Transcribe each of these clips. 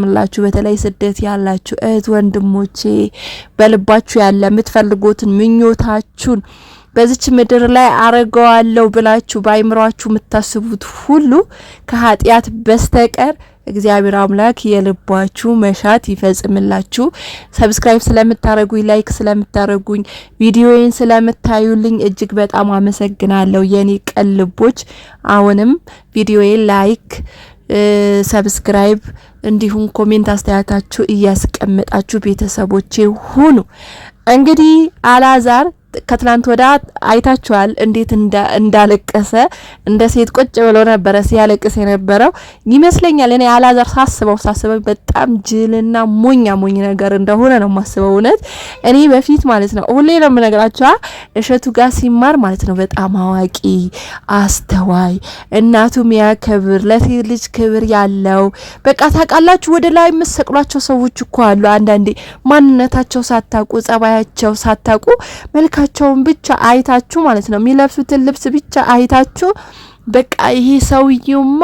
ምላችሁ በተለይ ስደት ያላችሁ እህት ወንድሞቼ በልባችሁ ያለ የምትፈልጉትን ምኞታችሁን በዚች ምድር ላይ አረጋዋለሁ ብላችሁ ባይምሯችሁ የምታስቡት ሁሉ ከኃጢያት በስተቀር እግዚአብሔር አምላክ የልባችሁ መሻት ይፈጽምላችሁ። ሰብስክራይብ ስለምታረጉኝ ላይክ ስለምታረጉኝ ቪዲዮዬን ስለምታዩልኝ እጅግ በጣም አመሰግናለሁ የኔ ቀልቦች። አሁንም ቪዲዮዬን ላይክ ሰብስክራይብ እንዲሁም ኮሜንት አስተያየታችሁ እያስቀመጣችሁ ቤተሰቦቼ ሁኑ። እንግዲህ አላዛር ከትላንት ወዳ አይታችኋል እንዴት እንዳለቀሰ እንደ ሴት ቁጭ ብሎ ነበር ሲያለቅስ የነበረው ይመስለኛል። እኔ አላዛር ሳስበው በጣም ጅልና ሞኝ ነገር እንደሆነ ነው ማስበው። እውነት እኔ በፊት ማለት ነው ሁሌ ነው የምነግራችሁ እሸቱ ጋር ሲማር ማለት ነው በጣም አዋቂ አስተዋይ እናቱ የሚያከብር ለሴት ልጅ ክብር ያለው በቃ ታውቃላችሁ ወደ ላይ መሰቅሏቸው ሰዎች እኮ አሉ። አንዳንዴ ማንነታቸው ሳታውቁ ጸባያቸው ሳታውቁ መልካቸውን ብቻ አይታችሁ ማለት ነው የሚለብሱትን ልብስ ብቻ አይታችሁ በቃ ይሄ ሰውዬውማ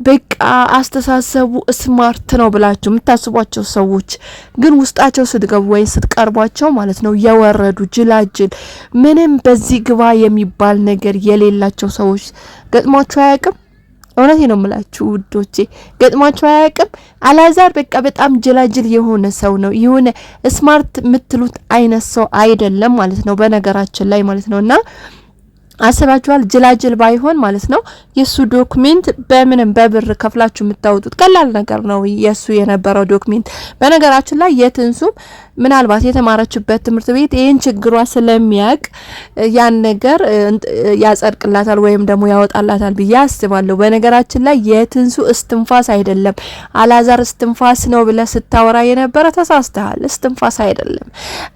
በቃ አስተሳሰቡ ስማርት ነው ብላችሁ የምታስቧቸው ሰዎች ግን ውስጣቸው ስትገቡ ወይ ስትቀርቧቸው ማለት ነው የወረዱ ጅላጅል ምንም በዚህ ግባ የሚባል ነገር የሌላቸው ሰዎች ገጥሟቸው አያውቅም? እውነቴ ነው የምላችሁ ውዶቼ ገጥሟቸው አያውቅም? አላዛር በቃ በጣም ጅላጅል የሆነ ሰው ነው። የሆነ ስማርት የምትሉት አይነት ሰው አይደለም ማለት ነው በነገራችን ላይ ማለት ነውና አሰባችኋል ጅላጅል ባይሆን ማለት ነው የሱ ዶክመንት በምንም በብር ከፍላችሁ የምታወጡት ቀላል ነገር ነው የሱ የነበረው ዶክመንት። በነገራችን ላይ የትንሱ ምናልባት የተማረችበት ትምህርት ቤት ይሄን ችግሯ ስለሚያቅ ያን ነገር ያጸድቅላታል ወይም ደግሞ ያወጣላታል ብዬ አስባለሁ። በነገራችን ላይ የትንሱ እስትንፋስ አይደለም አላዛር እስትንፋስ ነው ብለ ስታወራ የነበረ ተሳስተሃል። እስትንፋስ አይደለም።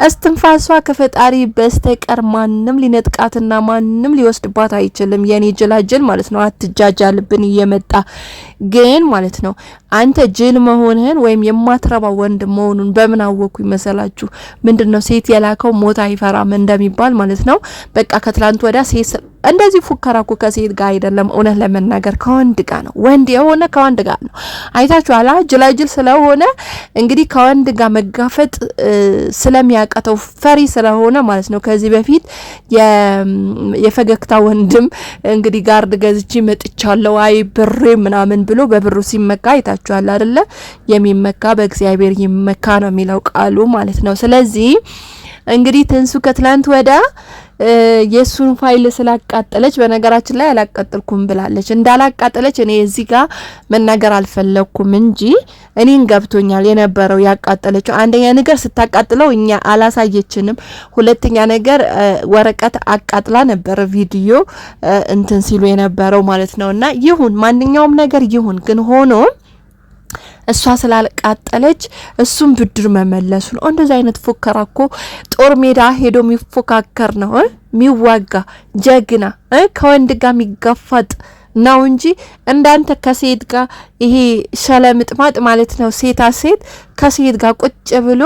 እስትንፋሷ ከፈጣሪ በስተቀር ማንም ሊነጥቃትና ማንም ሊወስድባት አይችልም። የኔ ጅላጅል ማለት ነው አትጃጃልብን እየመጣ ግን ማለት ነው አንተ ጅል መሆንህን ወይም የማትረባ ወንድ መሆኑን በምን አወኩ ይመስላችሁ? ምንድነው ሴት የላከው ሞት አይፈራም እንደሚባል ማለት ነው። በቃ ከትላንት ወዳ ሴት እንደዚህ ፉከራኩ ከሴት ጋር አይደለም እውነት ለመናገር ከወንድ ጋር ነው። ወንድ የሆነ ከወንድ ጋር ነው። አይታችኋላ ጅላጅል ስለሆነ እንግዲህ ከወንድ ጋር መጋፈጥ ስለሚያቀተው ፈሪ ስለሆነ ማለት ነው። ከዚህ በፊት የፈገግታ ወንድም እንግዲህ ጋርድ ገዝቼ መጥቻለሁ አይ ብሬ ምናምን ብሎ በብሩ ሲመካ አይታችኋል አይደለ? የሚመካ በእግዚአብሔር ይመካ ነው የሚለው ቃሉ ማለት ነው። ስለዚህ እንግዲህ ትንሱ ከትላንት ወዳ የሱን ፋይል ስላቃጠለች በነገራችን ላይ አላቃጠልኩም ብላለች። እንዳላቃጠለች እኔ እዚህ ጋር መናገር አልፈለኩም እንጂ እኔን ገብቶኛል የነበረው ያቃጠለችው። አንደኛ ነገር ስታቃጥለው እኛ አላሳየችንም። ሁለተኛ ነገር ወረቀት አቃጥላ ነበር ቪዲዮ እንትን ሲሉ የነበረው ማለት ነውና ይሁን ማንኛውም ነገር ይሁን ግን ሆኖ እሷ ስላልቃጠለች እሱም ብድር መመለሱ ነው። እንደዚህ አይነት ፉከራኮ ጦር ሜዳ ሄዶ የሚፎካከር ነው የሚዋጋ ጀግና ከወንድ ጋር የሚጋፋጥ ነው እንጂ እንዳንተ ከሴት ጋር ይሄ ሸለምጥማጥ ማለት ነው ሴታ ሴት ከሴት ጋር ቁጭ ብሎ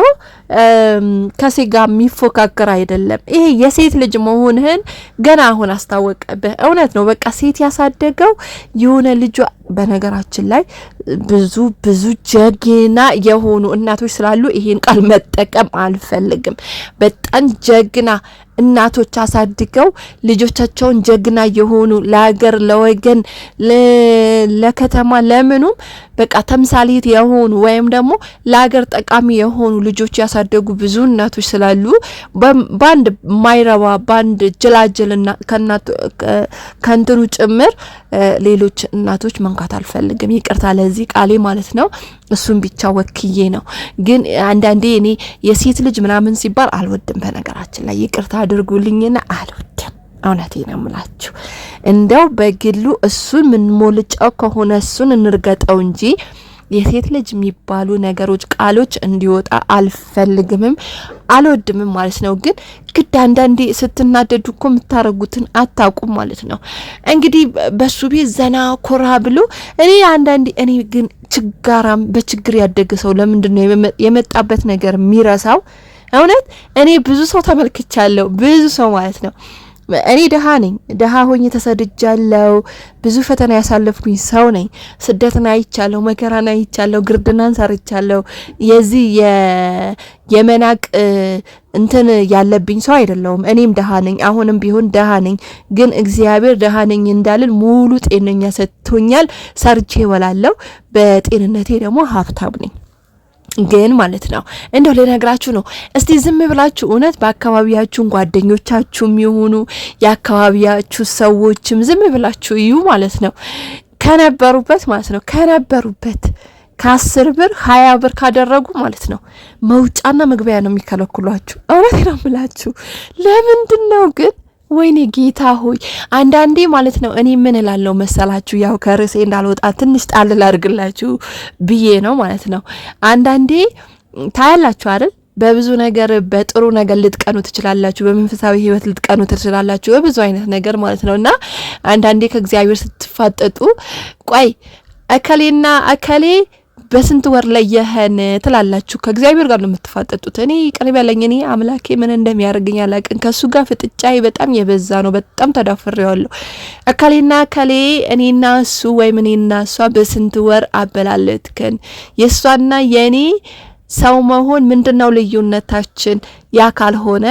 ከሴት ጋር የሚፎካከር አይደለም። ይሄ የሴት ልጅ መሆንህን ገና አሁን አስታወቀብህ። እውነት ነው በቃ ሴት ያሳደገው የሆነ ልጅ በነገራችን ላይ ብዙ ጀግና የሆኑ እናቶች ስላሉ ይሄን ቃል መጠቀም አልፈልግም። በጣም ጀግና እናቶች አሳድገው ልጆቻቸውን ጀግና የሆኑ ለሀገር ለወገን ለከተማ ለምኑም በቃ ተምሳሌት የሆኑ ወይም ደግሞ ለሀገር ጠቃሚ የሆኑ ልጆች ያሳደጉ ብዙ እናቶች ስላሉ ባንድ ማይረባ ባንድ ጅላጅልና ከንትኑ ጭምር ሌሎች እናቶች መንካት አልፈልግም። ይቅርታ ለዚህ ቃሌ ማለት ነው። እሱን ብቻ ወክዬ ነው። ግን አንዳንዴ እኔ የሴት ልጅ ምናምን ሲባል አልወድም። በነገራችን ላይ ይቅርታ አድርጉልኝና አልወድም። እውነቴ ነው የምላችሁ። እንደው በግሉ እሱን ምን ሞልጫው ከሆነ እሱን እንርገጠው እንጂ የሴት ልጅ የሚባሉ ነገሮች ቃሎች እንዲወጣ አልፈልግምም አልወድምም ማለት ነው። ግን ግድ አንዳንዴ ስትናደዱ እኮ የምታረጉትን አታውቁም ማለት ነው። እንግዲህ በሱ ቤት ዘና ኮራ ብሎ እኔ አንዳንዴ እኔ ግን ችጋራም በችግር ያደገ ሰው ለምንድነው የመጣበት ነገር የሚረሳው? እውነት እኔ ብዙ ሰው ተመልክቻለሁ። ብዙ ሰው ማለት ነው እኔ ደሃ ሆኜ ተሰድጃለሁ። ብዙ ፈተና ያሳለፍኩኝ ሰው ነኝ። ስደትን አይቻለሁ፣ መከራን አይቻለሁ፣ ግርድናን ሰርቻለሁ። የዚህ የመናቅ እንትን ያለብኝ ሰው አይደለሁም። እኔም ደሃ ነኝ፣ አሁንም ቢሆን ደሃ ነኝ። ግን እግዚአብሔር ደሃ ነኝ እንዳልን ሙሉ ጤነኛ ሰጥቶኛል። ሰርቼ እበላለሁ። በጤንነቴ ደግሞ ሀብታም ነኝ። ግን ማለት ነው እንደው ለነግራችሁ ነው። እስቲ ዝም ብላችሁ እውነት በአካባቢያችሁን ጓደኞቻችሁም ይሁኑ የአካባቢያችሁ ሰዎችም ዝም ብላችሁ እዩ ማለት ነው። ከነበሩበት ማለት ነው ከነበሩበት ከ10 ብር 20 ብር ካደረጉ ማለት ነው መውጫና መግቢያ ነው የሚከለክሏችሁ። እውነት ነው የምላችሁ። ለምንድን ነው ግን? ወይኔ ጌታ ሆይ አንዳንዴ ማለት ነው እኔ ምን እላለሁ መሰላችሁ? ያው ከርዕሴ እንዳልወጣ ትንሽ ጣል ላድርግላችሁ ብዬ ነው ማለት ነው። አንዳንዴ ታያላችሁ አይደል? በብዙ ነገር በጥሩ ነገር ልትቀኑ ትችላላችሁ፣ በመንፈሳዊ ህይወት ልትቀኑ ትችላላችሁ፣ በብዙ አይነት ነገር ማለት ነውና አንዳንዴ ከእግዚአብሔር ስትፋጠጡ ቆይ አከሌና አከሌ በስንት ወር ለየህን ትላላችሁ። ከእግዚአብሔር ጋር ነው የምትፋጠጡት። እኔ ቅርብ ያለኝ እኔ አምላኬ ምን እንደሚያደርገኝ አላቅን። ከሱ ጋር ፍጥጫዬ በጣም የበዛ ነው። በጣም ተዳፍሬዋለሁ። አካሌና አካሌ እኔና እሱ ወይም እኔና እሷ በስንት ወር አበላለትከን። የእሷና የእኔ ሰው መሆን ምንድነው ልዩነታችን? ያ ካልሆነ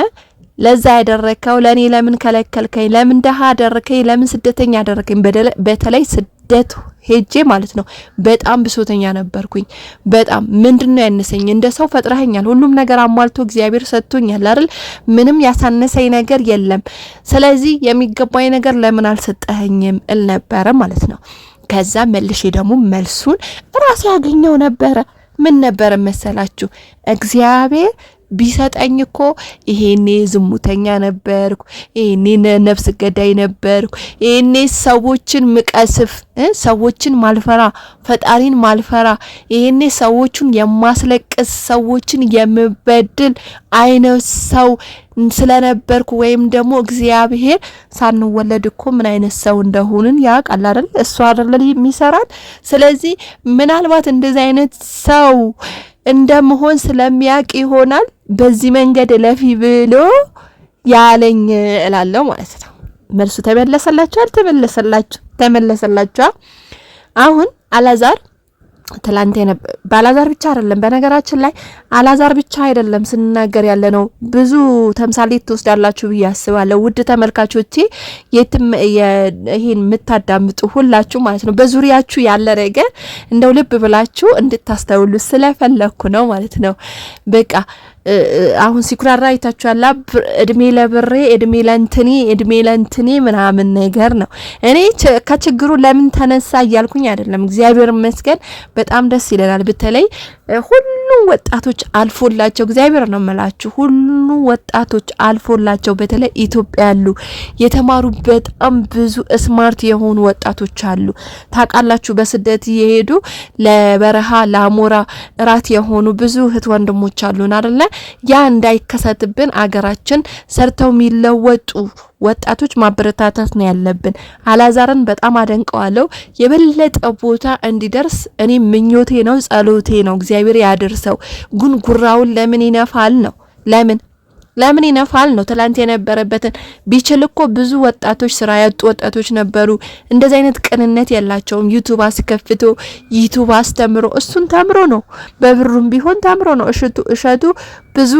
ለዛ ያደረከው ለኔ ለምን ከለከልከኝ? ለምን ደሃ አደረከኝ? ለምን ስደተኛ አደረከኝ? በተለይ ስደት ሄጄ ማለት ነው በጣም ብሶተኛ ነበርኩኝ። በጣም ምንድነው ያነሰኝ? እንደ ሰው ፈጥረኸኛል፣ ሁሉም ነገር አሟልቶ እግዚአብሔር ሰጥቶኛል አይደል? ምንም ያሳነሰኝ ነገር የለም። ስለዚህ የሚገባኝ ነገር ለምን አልሰጠኸኝም እል ነበረ ማለት ነው። ከዛ መልሼ ደግሞ መልሱን ራሴ ያገኘው ነበረ። ምን ነበር መሰላችሁ? እግዚአብሔር ቢሰጠኝ እኮ ይሄኔ ዝሙተኛ ነበርኩ፣ ይሄኔ ነፍስ ገዳይ ነበርኩ፣ ይሄኔ ሰዎችን ምቀስፍ፣ ሰዎችን ማልፈራ፣ ፈጣሪን ማልፈራ፣ ይሄኔ ሰዎችን የማስለቅስ፣ ሰዎችን የምበድል አይነት ሰው ስለነበርኩ ወይም ደግሞ እግዚአብሔር ሳንወለድ እኮ ምን አይነት ሰው እንደሆንን ያውቃል አይደል? እሱ አይደል የሚሰራን። ስለዚህ ምናልባት እንደዚህ አይነት ሰው እንደመሆን ስለሚያውቅ ይሆናል በዚህ መንገድ ለፊ ብሎ ያለኝ እላለሁ ማለት ነው። መልሱ ተመለሰላችሁ አልተመለሰላችሁ? ተመለሰላችሁ። አሁን አላዛር ትላንት ባላዛር ብቻ አይደለም፣ በነገራችን ላይ አላዛር ብቻ አይደለም ስንናገር ያለ ነው። ብዙ ተምሳሌት ትወስዳላችሁ ብዬ አስባለሁ። ውድ ተመልካቾቼ የትም ይሄን የምታዳምጡ ሁላችሁ ማለት ነው በዙሪያችሁ ያለ ነገር እንደው ልብ ብላችሁ እንድታስተውሉ ስለፈለኩ ነው ማለት ነው። በቃ አሁን ሲኩራራ አይታችኋል። እድሜ ለብሬ እድሜ ለንትኒ ምናምን ነገር ነው። እኔ ከችግሩ ለምን ተነሳ እያልኩኝ አይደለም። እግዚአብሔር ይመስገን በጣም ደስ ይለናል። በተለይ ሁሉም ወጣቶች አልፎላቸው እግዚአብሔር ነው የምላችሁ። ሁሉም ወጣቶች አልፎላቸው በተለይ ኢትዮጵያ ያሉ የተማሩ በጣም ብዙ ስማርት የሆኑ ወጣቶች አሉ። ታውቃላችሁ በስደት የሄዱ ለበረሃ ለአሞራ እራት የሆኑ ብዙ እህት ወንድሞች አሉን አይደለ? ያ እንዳይከሰትብን አገራችን ሰርተው የሚለወጡ ወጣቶች ማበረታታት ነው ያለብን። አላዛርን በጣም አደንቀዋለሁ። የበለጠ ቦታ እንዲደርስ እኔ ምኞቴ ነው፣ ጸሎቴ ነው። እግዚአብሔር ያደርሰው። ግን ጉራውን ለምን ይነፋል ነው? ለምን ይነፋል ነው? ትላንት የነበረበትን ቢችል እኮ ብዙ ወጣቶች ስራ ያጡ ወጣቶች ነበሩ። እንደዚህ አይነት ቅንነት የላቸውም። ዩቲዩብ አስከፍቶ ዩቲዩብ አስተምሮ እሱን ተምሮ ነው፣ በብሩም ቢሆን ተምሮ ነው። እሸቱ ብዙ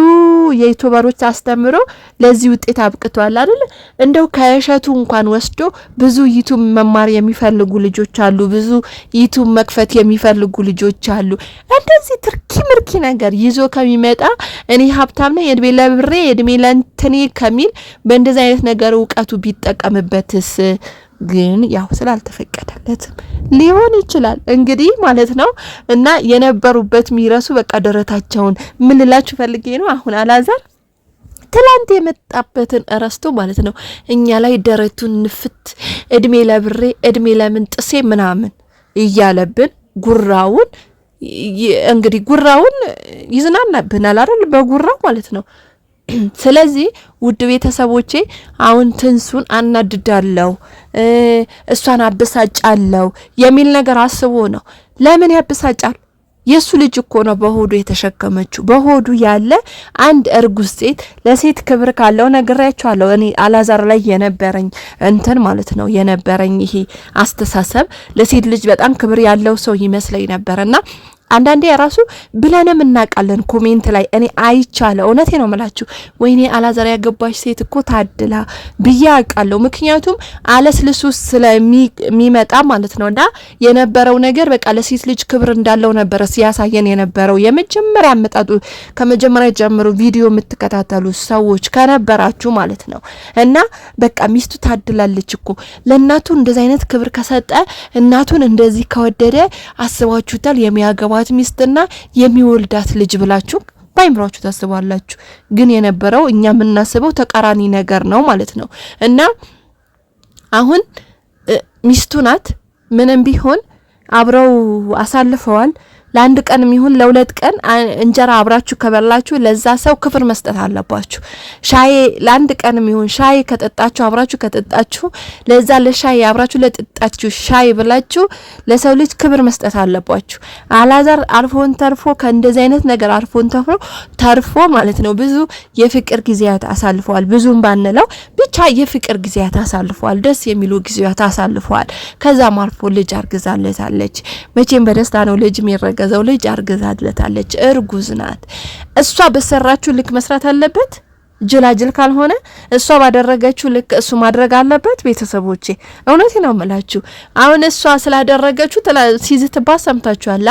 የዩቲዩበሮች አስተምሮ ለዚህ ውጤት አብቅቷል አይደል? እንደው ከእሸቱ እንኳን ወስዶ ብዙ ዩቲዩብ መማር የሚፈልጉ ልጆች አሉ። ብዙ ዩቲዩብ መክፈት የሚፈልጉ ልጆች አሉ። እንደዚህ ትርኪ ምርኪ ነገር ይዞ ከሚመጣ እኔ ሀብታም ነኝ እድሜ ለብሬ እድሜ ለንተኔ ከሚል በእንደዚህ አይነት ነገር እውቀቱ ቢጠቀምበትስ? ግን ያው ስላልተፈቀደለት ሊሆን ይችላል እንግዲህ ማለት ነው። እና የነበሩበት ሚረሱ በቃ ደረታቸውን ምን ልላችሁ ፈልጌ ነው። አሁን አላዛር ትላንት የመጣበትን እረስቶ ማለት ነው እኛ ላይ ደረቱን ንፍት እድሜ ለብሬ እድሜ ለምን ጥሴ ምናምን እያለብን ጉራውን እንግዲህ ጉራውን ይዝናናብናል አይደል? በጉራው ማለት ነው። ስለዚህ ውድ ቤተሰቦቼ አሁን ትንሱን አናድዳለሁ፣ እሷን አበሳጫለሁ የሚል ነገር አስቦ ነው። ለምን ያበሳጫል? የሱ ልጅ እኮ ነው በሆዱ የተሸከመችው። በሆዱ ያለ አንድ እርጉዝ ሴት ለሴት ክብር ካለው ነግሬያቸዋለሁ። እኔ አላዛር ላይ የነበረኝ እንትን ማለት ነው የነበረኝ ይሄ አስተሳሰብ ለሴት ልጅ በጣም ክብር ያለው ሰው ይመስለኝ ነበርና አንዳንዴ ራሱ ብለንም እናቃለን ኮሜንት ላይ እኔ አይቻለ እውነቴ ነው መላችሁ ወይኔ አላዛር ያገባሽ ሴት እኮ ታድላ ብያ አቃለው። ምክንያቱም አለስልሱ ስለሚመጣ ማለት ነውና የነበረው ነገር በቃ ለሴት ልጅ ክብር እንዳለው ነበር ሲያሳየን የነበረው። የመጀመሪያ አመጣጡ ከመጀመሪያ ጀምሮ ቪዲዮ የምትከታተሉ ሰዎች ከነበራችሁ ማለት ነው እና በቃ ሚስቱ ታድላለች እኮ ለእናቱ እንደዚህ አይነት ክብር ከሰጠ እናቱን እንደዚህ ከወደደ አስባችሁታል የሚያገባ ሚስትና የሚወልዳት ልጅ ብላችሁ ባይምራችሁ ታስባላችሁ። ግን የነበረው እኛ የምናስበው ተቃራኒ ነገር ነው ማለት ነው እና አሁን ሚስቱ ናት ምንም ቢሆን አብረው አሳልፈዋል። ለአንድ ቀን ይሁን ለሁለት ቀን እንጀራ አብራችሁ ከበላችሁ ለዛ ሰው ክብር መስጠት አለባችሁ። ሻይ ለአንድ ቀን ይሁን ሻይ ከጠጣችሁ አብራችሁ ከጠጣችሁ ለዛ ለሻይ አብራችሁ ለጠጣችሁ ሻይ ብላችሁ ለሰው ልጅ ክብር መስጠት አለባችሁ። አላዛር አልፎን ተርፎ ከእንደዚህ አይነት ነገር አልፎን ተርፎ ማለት ነው ብዙ የፍቅር ጊዜያት አሳልፈዋል። ብዙም ባንለው ብቻ የፍቅር ጊዜያት አሳልፈዋል። ደስ የሚሉ ጊዜያት አሳልፈዋል። ከዛም አልፎ ልጅ አርግዛለታለች። መቼም በደስታ ነው ልጅ የሚረገ ዘው ልጅ አርግዛለታለች። እርጉዝ ናት። እሷ በሰራችሁ ልክ መስራት አለበት። ጅላጅል ካልሆነ እሷ ባደረገችው ልክ እሱ ማድረግ አለበት። ቤተሰቦቼ እውነቴ ነው የምላችሁ። አሁን እሷ ስላደረገችው ሲዝትባ ሰምታችኋል።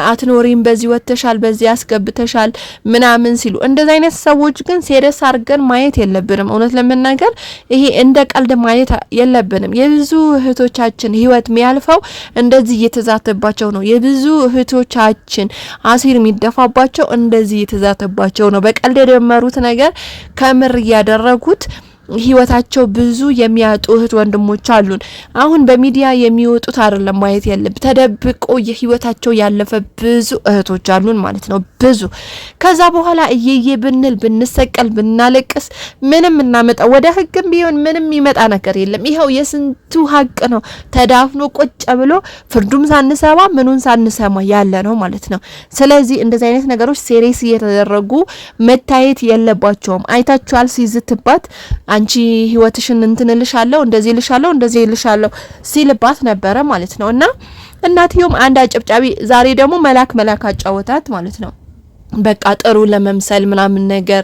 አትኖሪም በዚህ ወተሻል በዚህ ያስገብተሻል ምናምን ሲሉ እንደዛ አይነት ሰዎች ግን ሴሪየስ አርገን ማየት የለብንም። እውነት ለመናገር ይሄ እንደ ቀልድ ማየት የለብንም። የብዙ እህቶቻችን ህይወት የሚያልፈው እንደዚህ እየተዛተባቸው ነው። የብዙ እህቶቻችን አሲር የሚደፋባቸው እንደዚህ እየተዛተባቸው ነው። በቀልድ የደመሩት ነገር ከምር ያደረጉት ህይወታቸው ብዙ የሚያጡ እህት ወንድሞች አሉን። አሁን በሚዲያ የሚወጡት አይደለም ማየት ያለብ ተደብቆ የህይወታቸው ያለፈ ብዙ እህቶች አሉን ማለት ነው። ብዙ ከዛ በኋላ እየየ ብንል ብንሰቀል ብናለቅስ ምንም እናመጣ ወደ ህግም ቢሆን ምንም ይመጣ ነገር የለም። ይሄው የስንቱ ሀቅ ነው ተዳፍኖ ቁጭ ብሎ ፍርዱም ሳንሰማ ምኑን ሳንሰማ ያለ ነው ማለት ነው። ስለዚህ እንደዚህ አይነት ነገሮች ሴሪየስ እየተደረጉ መታየት የለባቸውም። አይታችኋል ሲዝትባት አንቺ ህይወትሽን እንትንልሻለሁ እንደዚህ ልሻለሁ ሲልባት ነበረ ማለት ነው። እና እናትየውም አንድ አጨብጫቢ ዛሬ ደግሞ መላክ አጫወታት ማለት ነው። በቃ ጥሩ ለመምሰል ምናምን ነገር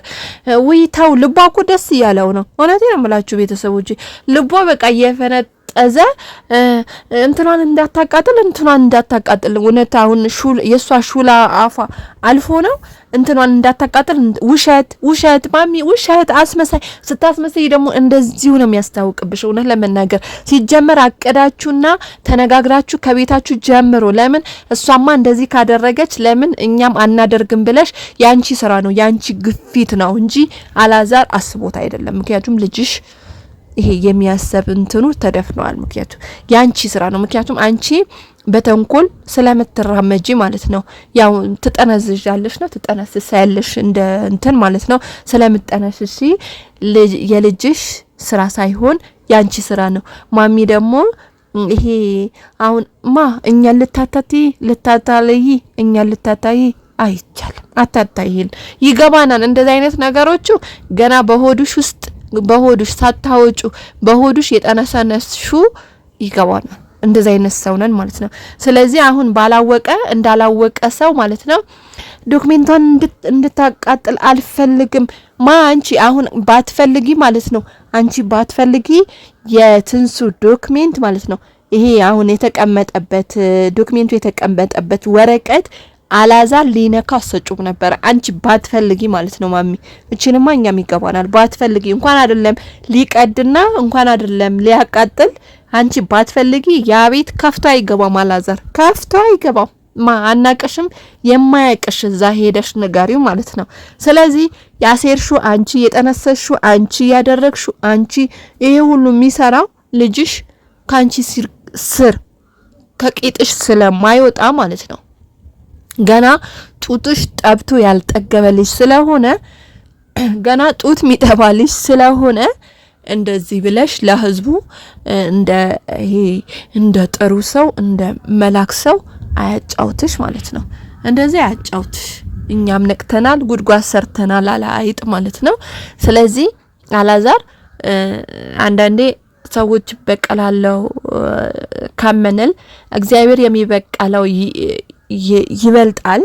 ወይታው ልቧ እኮ ደስ ያለው ነው። እውነቴ ነው የምላችሁ ቤተሰቦቼ ልቧ በቃ የፈነጠዘ እንትናን እንዳታቃጥል እውነት አሁን የሷ ሹላ አፋ አልፎ ነው እንትናን እንዳታቃጥል ውሸት ማሚ ውሸት አስመሳይ ስታስመሳይ ደግሞ እንደዚሁ ነው የሚያስታውቅብሽ። እውነት ለመናገር ሲጀመር አቀዳችሁና ተነጋግራችሁ ከቤታችሁ ጀምሮ ለምን እሷማ እንደዚህ ካደረገች ለምን እኛም አናደርግም ብለሽ ያንቺ ስራ ነው ያንቺ ግፊት ነው እንጂ አላዛር አስቦት አይደለም። ምክንያቱም ልጅሽ ይሄ የሚያሰብ እንትኑ ተደፍኗል። ምክንያቱም ያንቺ ስራ ነው። ምክንያቱም አንቺ በተንኮል ስለምትራመጂ ማለት ነው። ያው ትጠነዝዣለሽ ነው ትጠነስሳያለሽ እንደ እንትን ማለት ነው። ስለምትጠነስሺ የልጅሽ ስራ ሳይሆን ያንቺ ስራ ነው። ማሚ ደግሞ ይሄ አሁን እኛ ልታታለይ እኛ ልታታይ አይቻልም። አታታይን ይገባናል። እንደዚህ አይነት ነገሮቹ ገና በሆዱሽ ሳታወጩ በሆዱሽ የጠነሰነሹ ይገባናል። እንደዚህ አይነት ሰው ነን ማለት ነው። ስለዚህ አሁን እንዳላወቀ ሰው ማለት ነው ዶክሜንቷን እንድታቃጥል አልፈልግም። አንቺ አሁን ባትፈልጊ ማለት ነው አንቺ ባትፈልጊ የትንሱ ዶክሜንት ማለት ነው ይሄ አሁን የተቀመጠበት ዶክሜንቱ የተቀመጠበት ወረቀት አላዛር ሊነካ አሰጩም ነበር። አንቺ ባትፈልጊ ማለት ነው ማሚ እቺንማ እኛም ይገባናል። ባትፈልጊ እንኳን አይደለም ሊቀድና እንኳን አይደለም ሊያቃጥል አንቺ ባትፈልጊ ያ ቤት ከፍቶ አይገባም። አላዛር ከፍቶ አይገባም። አናቀሽም የማያቀሽ እዛ ሄደሽ ንገሪው ማለት ነው። ስለዚህ ያሴርሹ አንቺ የጠነሰሹ አንቺ ያደረግሹ አንቺ ይሄ ሁሉ የሚሰራው ልጅሽ ካንቺ ስር ከቂጥሽ ስለማይወጣ ማለት ነው። ገና ጡትሽ ጠብቶ ያልጠገበልሽ ስለሆነ ገና ጡት ሚጠባልሽ ስለሆነ እንደዚህ ብለሽ ለህዝቡ እንደ ጥሩ ሰው እንደ መላክ ሰው አያጫውትሽ ማለት ነው። እንደዚህ ያጫውት እኛም ነቅተናል ጉድጓድ ሰርተናል አለ አይጥ ማለት ነው። ስለዚህ አላዛር አንዳንዴ ሰዎች በቀላለው ካመነል እግዚአብሔር የሚበቀለው ይበልጣል።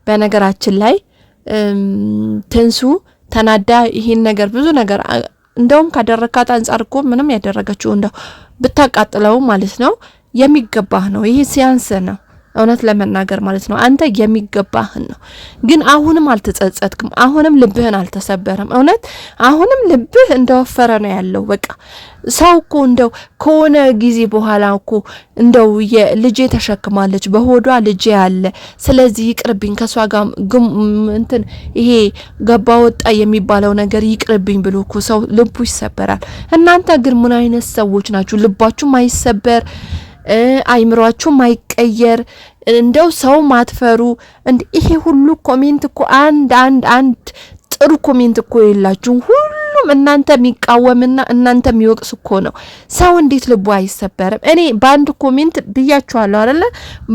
በነገራችን ላይ ትንሱ ተናዳ ይሄን ነገር ብዙ ነገር እንደውም ካደረካት አንፃር እኮ ምንም ያደረገችው እንደው ብታቃጥለው ማለት ነው የሚገባህ ነው። ይሄ ሲያንስ ነው እውነት ለመናገር ማለት ነው። አንተ የሚገባህ ነው። ግን አሁንም አልተጸጸትክም። አሁንም ልብህን አልተሰበረም። እውነት አሁንም ልብህ እንደወፈረ ነው ያለው። በቃ ሰው እኮ እንደው ከሆነ ጊዜ በኋላ እኮ እንደው የልጄ ተሸክማለች በሆዷ ልጄ ያለ ስለዚህ ይቅርብኝ ከሷ ጋር እንትን ይሄ ገባ ወጣ የሚባለው ነገር ይቅርብኝ ብሎ እኮ ሰው ልቡ ይሰበራል። እናንተ ግን ምን አይነት ሰዎች ናችሁ? ልባችሁ ማይሰበር አይምሯችሁ ማይቀየር እንደው ሰው ማትፈሩ ይሄ ሁሉ ኮሜንት እኮ አንድ ጥሩ ኮሜንት እኮ የላችሁ። ሁሉም እናንተ የሚቃወምና እናንተ የሚወቅስ እኮ ነው። ሰው እንዴት ልቡ አይሰበርም? እኔ በአንድ ኮሜንት ብያችኋለሁ አይደለ?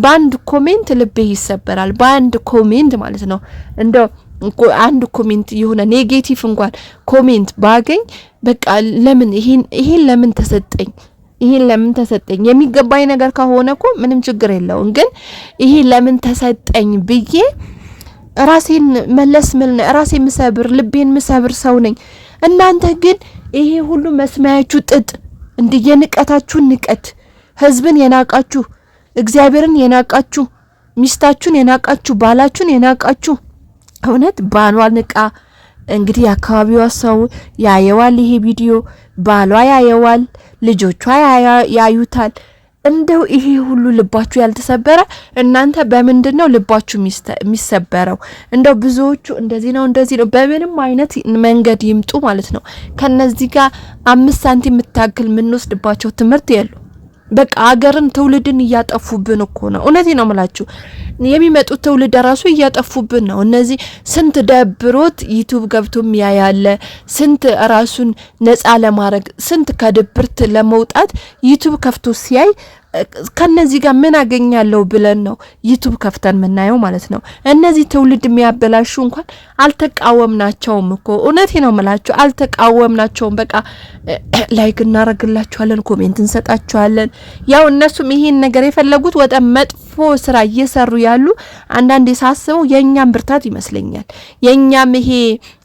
በአንድ ኮሜንት ልቤ ይሰበራል። በአንድ ኮሜንት ማለት ነው። እንደው አንድ ኮሜንት የሆነ ኔጌቲቭ እንኳን ኮሜንት ባገኝ በቃ ለምን ይሄን ለምን ተሰጠኝ ይሄን ለምን ተሰጠኝ የሚገባኝ ነገር ከሆነ እኮ ምንም ችግር የለውም። ግን ይሄ ለምን ተሰጠኝ ብዬ ራሴን መለስ ራሴን ምሰብር ልቤን ምሰብር ሰው ነኝ። እናንተ ግን ይሄ ሁሉ መስማያችሁ ጥጥ የንቀታችሁ ንቀት ህዝብን የናቃችሁ እግዚአብሔርን የናቃችሁ ሚስታችሁን የናቃችሁ ባላችሁን የናቃችሁ እውነት ባሏ ንቃ እንግዲህ አካባቢዋ ሰው ያየዋል። ይሄ ቪዲዮ ባሏ ያየዋል፣ ልጆቿ ያዩታል። እንደው ይሄ ሁሉ ልባችሁ ያልተሰበረ እናንተ በምንድነው ልባችሁ የሚሰበረው? እንደው ብዙዎቹ እንደዚህ ነው በምንም አይነት መንገድ ይምጡ ማለት ነው ከነዚህ ጋር 5 ሳንቲም የምታክል ምንወስድባቸው ትምህርት የሉ። በቃ ሀገርን ትውልድን እያጠፉብን እኮ ነው። እውነቴ ነው የምላችሁ የሚመጡት ትውልድ ራሱ እያጠፉብን ነው። እነዚህ ስንት ደብሮት ዩቲዩብ ገብቶም ያያለ ስንት ራሱን ነፃ ለማድረግ ስንት ከድብርት ለመውጣት ዩቲዩብ ከፍቶ ሲያይ ከነዚህ ጋር ምን አገኛለሁ ብለን ነው ዩቲዩብ ከፍተን ምናየው ማለት ነው። እነዚህ ትውልድ የሚያበላሹ እንኳን አልተቃወምናቸውም እኮ እውነቴ ነው የምላችሁ አልተቃወምናቸውም። በቃ ላይክ እናረግላችኋለን፣ ኮሜንት እንሰጣችኋለን። ያው እነሱም ይሄን ነገር የፈለጉት ወደ መጥፎ ስራ እየሰሩ ያሉ አንዳንዴ ሳስበው የኛም ብርታት ይመስለኛል። የኛም ይሄ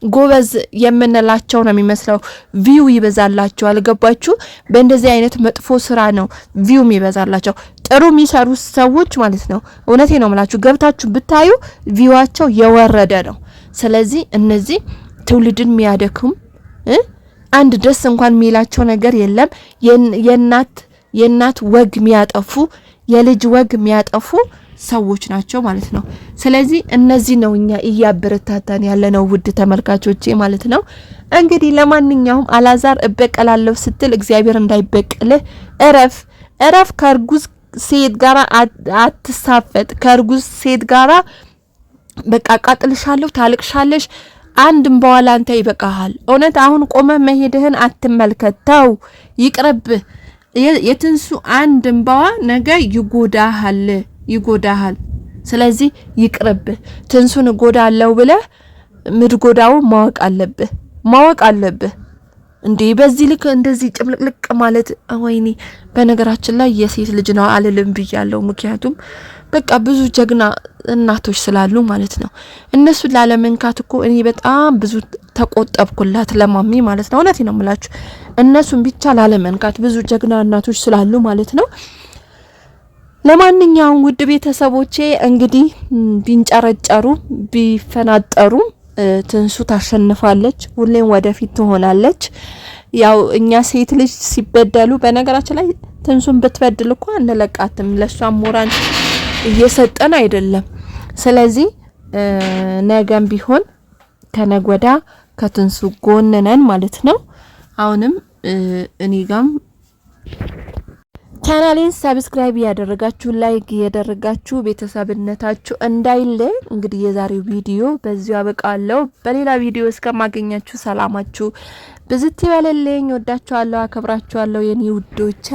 ጎበዝ የምንላቸው ነው የሚመስለው። ቪው ይበዛላቸው አልገባችሁ? በእንደዚህ አይነት መጥፎ ስራ ነው ቪው ይበዛላቸው። ጥሩ የሚሰሩ ሰዎች ማለት ነው እውነቴ ነው የምላችሁ ገብታችሁ ብታዩ ቪዋቸው የወረደ ነው። ስለዚህ እነዚህ ትውልድን የሚያደክም አንድ ደስ እንኳን የሚላቸው ነገር የለም። የእናት ወግ የሚያጠፉ የልጅ ወግ የሚያጠፉ ሰዎች ናቸው ማለት ነው። ስለዚህ እነዚህ ነው እኛ እያበረታታን ያለነው ውድ ተመልካቾቼ ማለት ነው። እንግዲህ ለማንኛውም አላዛር እበቀላለሁ ስትል እግዚአብሔር እንዳይበቀልህ እረፍ። ከርጉዝ ሴት ጋራ አትሳፈጥ። ከርጉዝ ሴት ጋራ በቃ ቃጥልሻለሁ፣ ታልቅሻለሽ። አንድም በኋላ አንተ ይበቃሃል። እውነት አሁን ቆመ መሄድህን አትመልከተው፣ ይቅርብህ። የትንሱ አንድም በኋላ ነገ ይጎዳሃል። ስለዚህ ይቅርብህ። ትንሱን ጎዳለው ብለህ ምድጎዳው ማወቅ አለብህ። እንዴ በዚህ ልክ እንደዚህ ጭምልቅልቅ ማለት ወይኔ። በነገራችን ላይ የሴት ልጅ ነው አልልም ብያለሁ። ምክንያቱም በቃ ብዙ ጀግና እናቶች ስላሉ ማለት ነው። እነሱ ላለመንካት እኮ እኔ በጣም ብዙ ተቆጠብኩላት ለማሚ ማለት ነው። እውነቴ ነው የምላችሁ እነሱን ብቻ ላለመንካት ብዙ ጀግና እናቶች ስላሉ ማለት ነው። ለማንኛውም ውድ ቤተሰቦቼ እንግዲህ ቢንጨረጨሩ ቢፈናጠሩ ትንሱ ታሸንፋለች። ሁሌም ወደፊት ትሆናለች። ያው እኛ ሴት ልጅ ሲበደሉ በነገራችን ላይ ትንሱን ብትበድል እኮ አንለቃትም። ለሷ ሞራን እየሰጠን አይደለም። ስለዚህ ነገም ቢሆን ከነጎዳ ከትንሱ ጎን ነን ማለት ነው። አሁንም እኔ ጋም ቻናሌን ሰብስክራይብ ያደረጋችሁ ላይክ ያደረጋችሁ ቤተሰብነታችሁ እንዳይለይ። እንግዲህ የዛሬው ቪዲዮ በዚሁ አበቃለሁ። በሌላ ቪዲዮ እስከማገኛችሁ ሰላማችሁ ብዝት ይበልልኝ። ወዳችኋለሁ፣ አከብራችኋለሁ የኔ ውዶች።